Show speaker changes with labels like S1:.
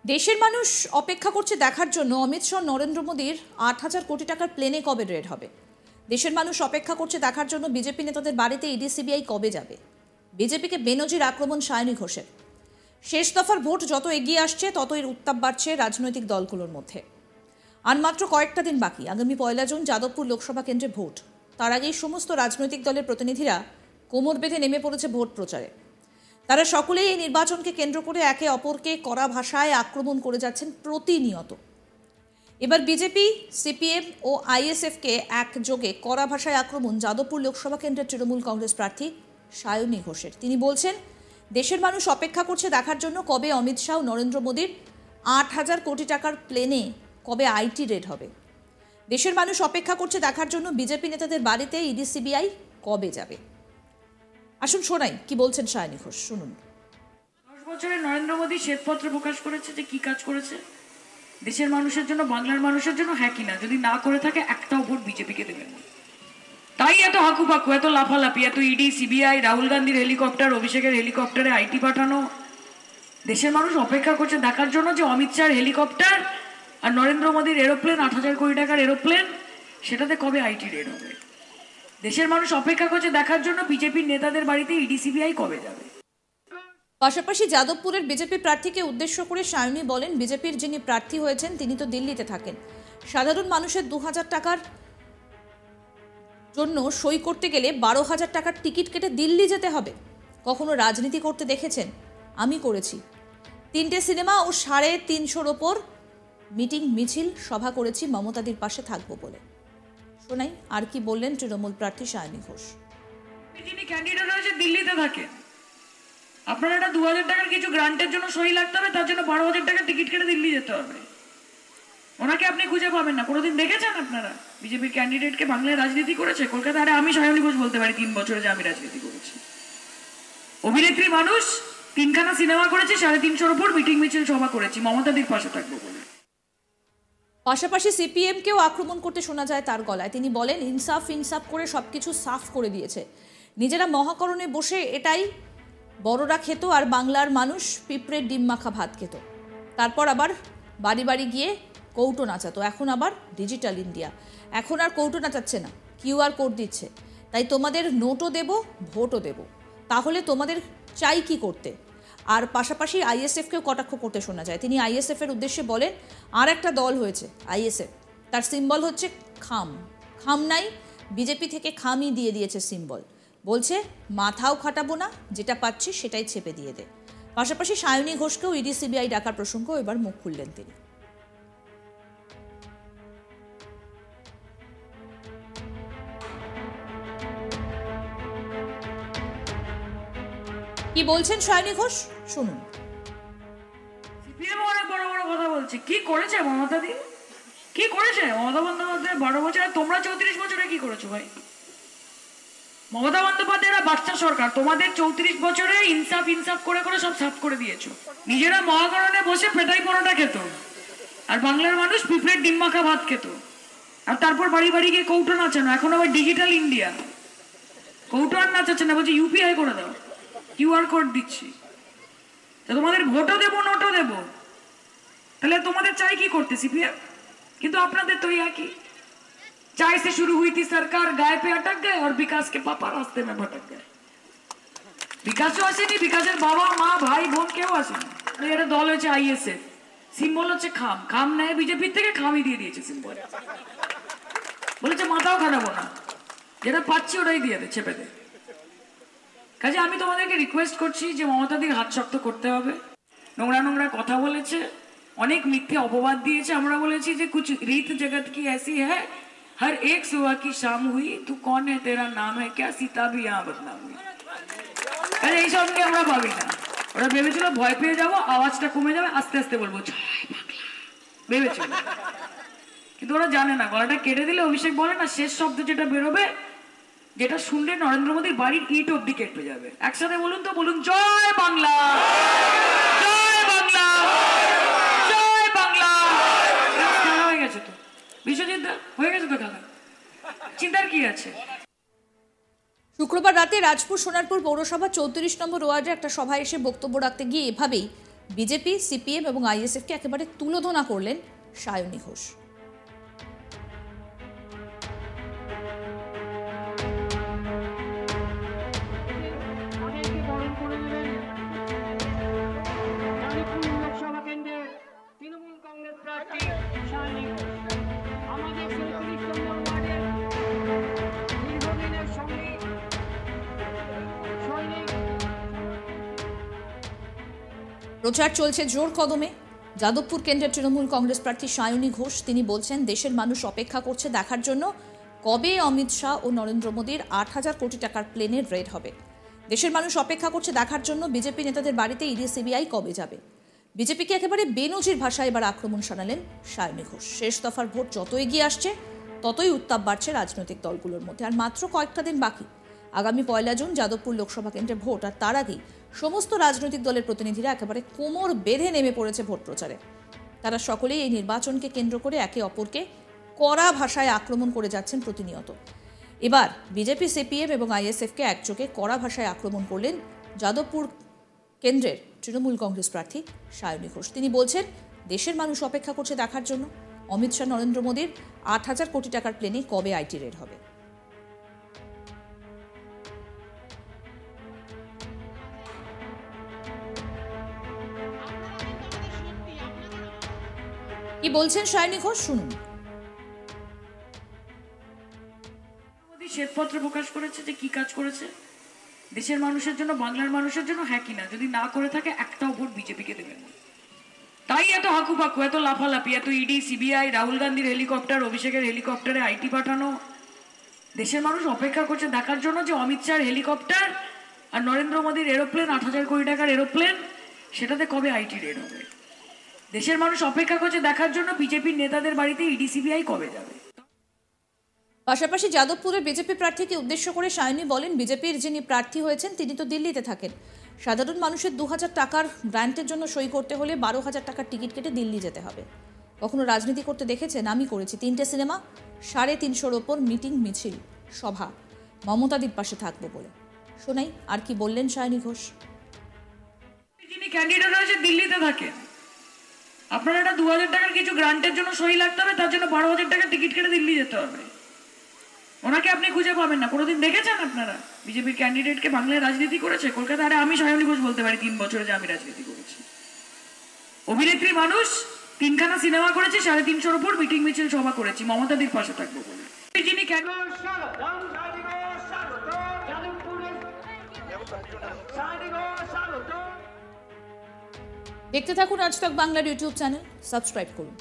S1: দেশের মানুষ অপেক্ষা করছে দেখার জন্য অমিত শাহ নরেন্দ্র মোদীর ৮,০০০ কোটি টাকার প্লেনে কবে রেড হবে। দেশের মানুষ অপেক্ষা করছে দেখার জন্য বিজেপি নেতাদের বাড়িতে ইডি সিবিআই কবে যাবে। বিজেপিকে বেনজির আক্রমণ সায়নী ঘোষের। শেষ দফার ভোট যত এগিয়ে আসছে ততই উত্তাপ বাড়ছে রাজনৈতিক দলগুলোর মধ্যে। আর মাত্র কয়েকটা দিন বাকি, আগামী ১ জুন যাদবপুর লোকসভা কেন্দ্রে ভোট। তার আগেই সমস্ত রাজনৈতিক দলের প্রতিনিধিরা কোমর বেঁধে নেমে পড়েছে ভোট প্রচারে। তারা সকলেই এই নির্বাচনকে কেন্দ্র করে একে অপরকে কড়া ভাষায় আক্রমণ করে যাচ্ছেন প্রতিনিয়ত। এবার বিজেপি, সিপিএম ও আইএসএফকে একযোগে কড়া ভাষায় আক্রমণ যাদবপুর লোকসভা কেন্দ্রের তৃণমূল কংগ্রেস প্রার্থী সায়নী ঘোষের। তিনি বলছেন, দেশের মানুষ অপেক্ষা করছে দেখার জন্য কবে অমিত শাহ নরেন্দ্র মোদীর ৮,০০০ কোটি টাকার প্লেনে কবে আইটি রেড হবে। দেশের মানুষ অপেক্ষা করছে দেখার জন্য বিজেপি নেতাদের বাড়িতে ইডি সিবিআই কবে যাবে। আসুন শোনাই কি বলছেন সায়নী ঘোষ, শুনুন।
S2: 10 বছরে নরেন্দ্র মোদী শ্বেতপত্র প্রকাশ করেছে যে কি কাজ করেছে দেশের মানুষের জন্য, বাংলার মানুষের জন্য, হ্যাঁ কিনা। যদি না করে থাকে একটাও ভোট বিজেপিকে দেবেন না। তাই এত হাকুপাকু, এত লাফালাফি, এত ইডি সিবিআই, রাহুল গান্ধীর হেলিকপ্টার, অভিষেকের হেলিকপ্টারে আইটি পাঠানো। দেশের মানুষ অপেক্ষা করছে দেখার জন্য যে অমিত শাহর হেলিকপ্টার আর নরেন্দ্র মোদীর এরোপ্লেন, ৮,০০০ কোটি টাকার এরোপ্লেন, সেটাতে কবে আইটি রেড হবে। দেশের মানুষ অপেক্ষা করছে দেখার জন্য বিজেপির নেতাদের বাড়িতে ইডি সিবিআই কবে যাবে।
S1: পাশাপাশি যাদবপুরের বিজেপি প্রার্থীকে উদ্দেশ্য করে সায়নী বলেন, বিজেপির যিনি প্রার্থী হয়েছেন তিনি তো দিল্লিতে থাকেন। সাধারণ মানুষের ২,০০০ টাকার জন্য সই করতে গেলে ১২,০০০ টাকার টিকিট কেটে দিল্লি যেতে হবে। কখনো রাজনীতি করতে দেখেছেন? আমি করেছি। ৩টে সিনেমা ও ৩৫০-র ওপর মিটিং, মিছিল, সভা করেছি মমতাদির পাশে থাকবো বলে। শোনাই আর কি বললেন তৃণমূল প্রার্থী সায়নী ঘোষ।
S2: যিনি ক্যান্ডিডেট হয়েছে দিল্লিতে থাকে, আপনার একটা ২,০০০ টাকার কিছু গ্রান্টের জন্য সই লাগতে হবে, তার জন্য ১২,০০০ টাকা টিকিট কেটে দিল্লি যেতে হবে। ওনাকে আপনি খুঁজে পাবেন না। কোনোদিন দেখেছেন আপনারা বিজেপির ক্যান্ডিডেটকে বাংলায় রাজনীতি করেছে? কলকাতায় আরে আমি সায়নী ঘোষ বলতে পারি ৩ বছরে যে আমি রাজনীতি করেছি। অভিনেত্রী মানুষ, ৩খানা সিনেমা করেছে, ৩৫০-র উপর মিটিং, মিছিল, সভা করেছি মমতাদির পাশে থাকবো বলে।
S1: পাশাপাশি সিপিএমকেও আক্রমণ করতে শোনা যায় তার গলায়। তিনি বলেন, ইনসাফ ইনসাফ করে সবকিছু সাফ করে দিয়েছে। নিজেরা মহাকরণে বসে এটাই বড়রা খেত আর বাংলার মানুষ পিঁপড়ের ডিম মাখা ভাত খেত। তারপর আবার বাড়ি বাড়ি গিয়ে কৌটো নাচাতো। এখন আবার ডিজিটাল ইন্ডিয়া। এখন আর কৌটো নাচাচ্ছে না, কিউআর কোড দিচ্ছে। তাই তোমাদের নোটও দেব, ভোটও দেব। তাহলে তোমাদের চাই কি করতে। আর পাশাপাশি আইএসএফকেও কটাক্ষ করতে শোনা যায়। তিনি আইএসএফের উদ্দেশ্যে বলেন, আর একটা দল হয়েছে আইএসএফ, তার সিম্বল হচ্ছে খাম। খাম নাই, বিজেপি থেকে খামই দিয়ে দিয়েছে সিম্বল। বলছে মাথাও খাটাবো না, যেটা পাচ্ছি সেটাই ছেপে দিয়ে দে। পাশাপাশি সায়নী ঘোষকেও ইডি সিবিআই ডাকার প্রসঙ্গ এবার মুখ খুললেন তিনি। কি বলছেন সায়নী ঘোষ, শুনুন।
S2: সিপিএম অনেক বড় বড় কথা বলছে। কি করেছে মমতা দি? কি করেছে মমতা বন্দ্যোপাধ্যায় ১২ বছরে? তোমরা ৩৪ বছরে কি করেছো ভাই? মমতা বন্দ্যোপাধ্যায়রা বাচ্চা সরকার, তোমাদের ৩৪ বছরে ইনসাফ ইনসাফ করে করে সব সাফ করে দিয়েছো। নিজেরা মহাকরণে বসে পেটাই পরোটা খেত আর বাংলার মানুষ পিঁপড়ের ডিম মাখা ভাত খেত। আর তারপর বাড়ি বাড়ি গিয়ে কৌটো নাচানো। এখন আবার ডিজিটাল ইন্ডিয়া। কৌটো আর নাচাচ্ছে না, বলছে ইউপিআই করে দাও, কিউআর কোড দিচ্ছি। তো তোমাদের ভোটও দেবো, নোটও দেবো। তাহলে তোমাদের চাই কি করতে সিপিএম? কিন্তু আপনাদের তো একই। चाय से शुरू हुई थी सरकार, गाय पे अटक गए और विकास के पापा रास्ते में भटक गए। विकासও আসেনি, বিকাশের বাবা মা ভাই বোন কেউ আসেনি। এটা দল হয়েছে আইএসএফ, সিম্বল হচ্ছে খাম। খাম নেয় বিজেপির থেকে, খামই দিয়ে দিয়েছে সিম্বল। বলেছে মাথাও খাটাবো না, যেটা পাচ্ছি ওটাই দিয়ে দে, চেপে দে। কাজে আমি তোমাদেরকে রিকোয়েস্ট করছি যে মমতাদির হাত শক্ত করতে হবে। নোংরা নোংরা কথা বলেছে, অনেক মিথ্যে অপবাদ দিয়েছে। আমরা বলেছি যে কুছ रीत जगत की ऐसी है, हर एक सुबह की शाम हुई, तू कौन है तेरा नाम है क्या, सीता भी यहाँ बदनाम हुई। আরে এই সবকে আমরা ভাবি না। ওরা ভেবেছিল ভয় পেয়ে যাবো, আওয়াজটা কমে যাবে, আস্তে আস্তে বলবো জয় বাংলা, ভেবেছিল। কিন্তু ওরা জানে না, গলাটা কেটে দিলে অভিষেক বলে না, শেষ শব্দ যেটা বেরোবে, যেটা শুনলে নরেন্দ্র মোদীর বাড়ির ইট অব্দি কেটে যাবে। একসাথে বলুন তো, বলুন জয় বাংলা, জয় বাংলা, জয় বাংলা। খেলা হয়ে গেছে তো, বিশ্বজিৎ হয়ে গেছে তো খেলা, চিন্তার কি আছে।
S1: শুক্রবার রাতে রাজপুর সোনারপুর পৌরসভা ৩৪ নম্বর ওয়ার্ডে একটা সভায় এসে বক্তব্য রাখতে গিয়ে এভাবেই বিজেপি, সিপিএম এবং আইএসএফকে একেবারে তুলোধনা করলেন সায়নী ঘোষ। প্রচার চলছে জোর কদমে। যাদবপুর কেন্দ্রের তৃণমূল কংগ্রেস প্রার্থী সায়নী ঘোষ তিনি বলছেন, দেশের মানুষ অপেক্ষা করছে দেখার জন্য কবে অমিত শাহ ও নরেন্দ্র মোদীর 8,000 কোটি টাকার প্লেনের রেড হবে। দেশের মানুষ অপেক্ষা করছে দেখার জন্য বিজেপি নেতাদের বাড়িতে ইডি সিবিআই কবে যাবে। বিজেপিকে একেবারে বেনজির ভাষায় এবার আক্রমণ শানালেন সায়নী ঘোষ। শেষ দফার ভোট যত এগিয়ে আসছে ততই উত্তাপ বাড়ছে রাজনৈতিক দলগুলোর মধ্যে। আর মাত্র কয়েকটা দিন বাকি, আগামী 1 জুন যাদবপুর লোকসভা কেন্দ্রে ভোট। আর তার আগেই সমস্ত রাজনৈতিক দলের প্রতিনিধিরা একেবারে কোমর বেঁধে নেমে পড়েছে ভোট প্রচারে। তারা সকলেই এই নির্বাচনকে কেন্দ্র করে একে অপরকে কড়া ভাষায় আক্রমণ করে যাচ্ছেন প্রতিনিয়ত। এবার বিজেপি, সিপিএম এবং আইএসএফকে একযোগে কড়া ভাষায় আক্রমণ করলেন যাদবপুর কেন্দ্রের তৃণমূল কংগ্রেস প্রার্থী সায়নী ঘোষ। তিনি বলছেন, দেশের মানুষ অপেক্ষা করছে দেখার জন্য অমিত শাহ, নরেন্দ্র মোদীর 8,000 কোটি টাকার প্লেনে কবে আইটি রেড হবে। কি বলছেন সায়নী ঘোষ, শুনুন।
S2: শ্বেতপত্র প্রকাশ করেছে যে কি কাজ করেছে দেশের মানুষের জন্য, বাংলার মানুষের জন্য, হ্যাঁ কিনা? যদি না করে থাকে একটাও ভোট বিজেপিকে দেবেন না। তাই এত হাকুপাকু, এত লাফালাফি, এত ইডি, সিবিআই, রাহুল গান্ধীর হেলিকপ্টার, অভিষেকের হেলিকপ্টারে আইটি পাঠানো। দেশের মানুষ অপেক্ষা করছে দেখার জন্য যে অমিত শাহর হেলিকপ্টার আর নরেন্দ্র মোদীর এরোপ্লেন, 8,000 কোটি টাকার এরোপ্লেন, সেটাতে কবে আইটি রেড হবে। দেশের মানুষ অপেক্ষা করছে দেখার জন্য বিজেপির নেতাদের বাড়িতে ইডি সিবিআই কবে যাবে।
S1: পাশাপাশি যাদবপুরের বিজেপি প্রার্থীকে উদ্দেশ্য করে সায়নী বলেন, বিজেপির যিনি প্রার্থী হয়েছেন তিনি তো দিল্লিতে থাকেন। সাধারণ মানুষের 2,000 টাকার গ্রান্টের জন্য সই করতে হলে 12,000 টাকার টিকিট কেটে দিল্লি যেতে হবে। কখনো রাজনীতি করতে দেখেছেন? আমি করেছি। 3টে সিনেমা, 350-র ওপর মিটিং, মিছিল, সভা, মমতাদির পাশে থাকবো বলে। শোনাই আর কি বললেন সায়নী ঘোষ।
S2: যিনি ক্যান্ডিডেট হয়েছে দিল্লিতে থাকেন, আপনার একটা 2,000 টাকার কিছু গ্রান্টের জন্য সই লাগতে হবে, তার জন্য 12,000 টাকার টিকিট কেটে দিল্লি যেতে হবে। ওনাকে আপনি খুঁজে পাবেন না। কোনোদিন দেখেছেন আপনারা বিজেপির ক্যান্ডিডেটকে বাংলায় রাজনীতি করেছে কলকাতা? আরে আমি সায়নী ঘোষ বলতে পারি 3 বছরে যে আমি রাজনীতি করেছি। অভিনেত্রী মানুষ, 3খানা সিনেমা করেছি, 350-র ওপর মিটিং, মিছিল, সভা করেছি, মমতাদির পাশে থাকবো বলে। যিনি
S1: দেখতে থাকুন আজ তক বাংলার ইউটিউব চ্যানেল, সাবস্ক্রাইব করুন।